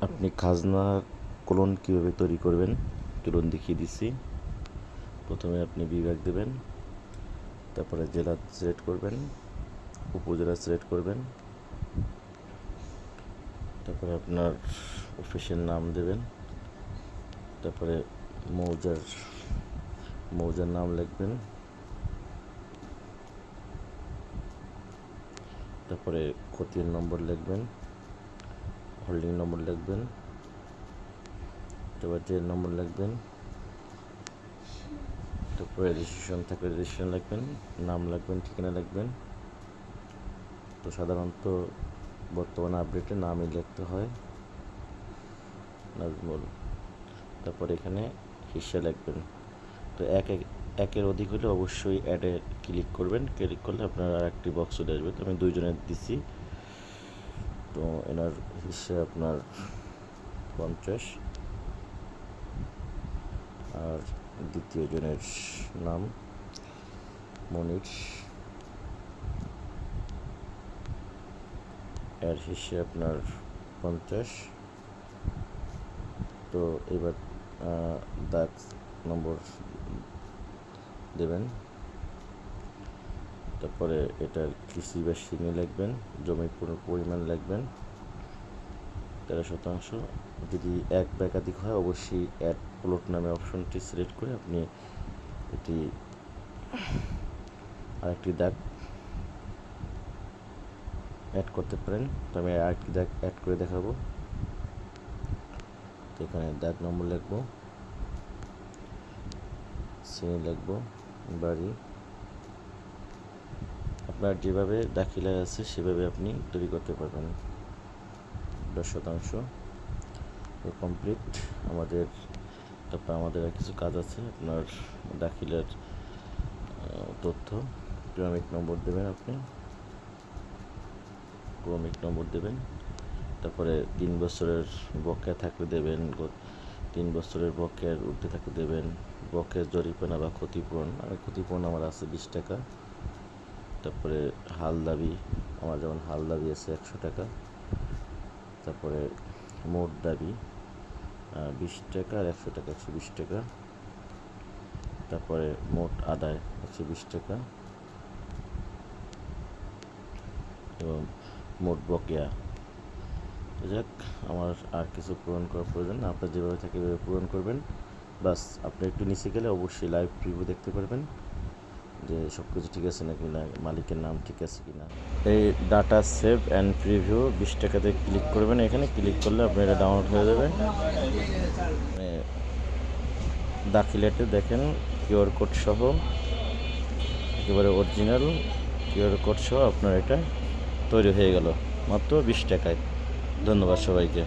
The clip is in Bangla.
আপনি খাজনা ক্লোন কীভাবে তৈরি করবেন ক্লোন দেখিয়ে দিচ্ছি। প্রথমে আপনি বিভাগ দেবেন, তারপরে জেলা সিলেক্ট করবেন, উপজেলা সিলেক্ট করবেন, তারপরে আপনার অফিসের নাম দেবেন, তারপরে মৌজার নাম লিখবেন, তারপরে খতিয়ান নম্বর লিখবেন, হোল্ডিং নম্বর লিখবেন, তারপরে ট্রেন নম্বর লিখবেন, তারপরে রেজিস্ট্রেশন থাকলে রেজিস্ট্রেশন লিখবেন, নাম লিখবেন, ঠিকানা লিখবেন। তো সাধারণত বর্তমানে আপডেটে নামই লিখতে হয় নাজমুল। তারপরে এখানে হিসা লিখবেন। তো একের অধিক হলে অবশ্যই অ্যাডে ক্লিক করবেন। ক্লিক করলে আপনার আর একটি বক্স চলে আসবে। তো আমি দুইজনের দিছি। তো এনার হিসা আপনার 50, আর দ্বিতীয় জনের নাম মনির, এর হিসে আপনার 50। তো এবার দাগ নম্বর দেবেন, তারপরে এটার কৃষি বা সিমি লিখবেন, জমির পরিমাণ লিখবেন 13%। যদি এক বা একাধিক হয় অবশ্যই অ্যাড প্লট নামে অপশনটি সিলেক্ট করে আপনি এটি আরেকটি দাগ অ্যাড করতে পারেন। তো আমি আরেকটি দাগ অ্যাড করে দেখাবো। তো এখানে দাগ নম্বর লিখব, সিমি লিখব, বাড়ি। আপনার যেভাবে দাখিলা আছে সেভাবে আপনি তৈরি করতে পারবেন। 10% কমপ্লিট আমাদের। তারপর আমাদের আর কিছু কাজ আছে। আপনার দাখিলার তথ্য, ক্রমিক নম্বর দেবেন, আপনি ক্রমিক নম্বর দেবেন। তারপরে 3 বছরের বকেয়া থাকলে দেবেন, 3 বছরের বকেয়ার ঊর্ধ্বে থাকলে দেবেন। বকেয়া জরিমানা বা ক্ষতিপূরণ, ক্ষতিপূরণ আমার আছে 20 টাকা। তারপরে হাল দাবি, আমার যেমন হাল দাবি আছে 100 টাকা। তারপরে মোট দাবি 20 টাকা আর 100 টাকা, 120 টাকা। তারপরে মোট আদায় 120 টাকা এবং মোট বকেয়া। যাক, আমার আর কিছু পূরণ করার প্রয়োজন না। আপনার যেভাবে থাকে এভাবে পূরণ করবেন। বাস, আপনি একটু নিচে গেলে অবশ্যই লাইভ প্রিভিউ দেখতে পারবেন যে সব কিছু ঠিক আছে নাকি না, মালিকের নাম ঠিক আছে কি না। এই ডাটা সেভ অ্যান্ড প্রিভিউ 20 টাকাতে ক্লিক করবেন। এখানে ক্লিক করলে আপনার এটা ডাউনলোড হয়ে যাবে। দাখিলাতে দেখেন কিউআর কোড সহ, একেবারে অরিজিনাল কিউআর কোড সহ আপনার এটা তৈরি হয়ে গেল মাত্র 20 টাকায়। ধন্যবাদ সবাইকে।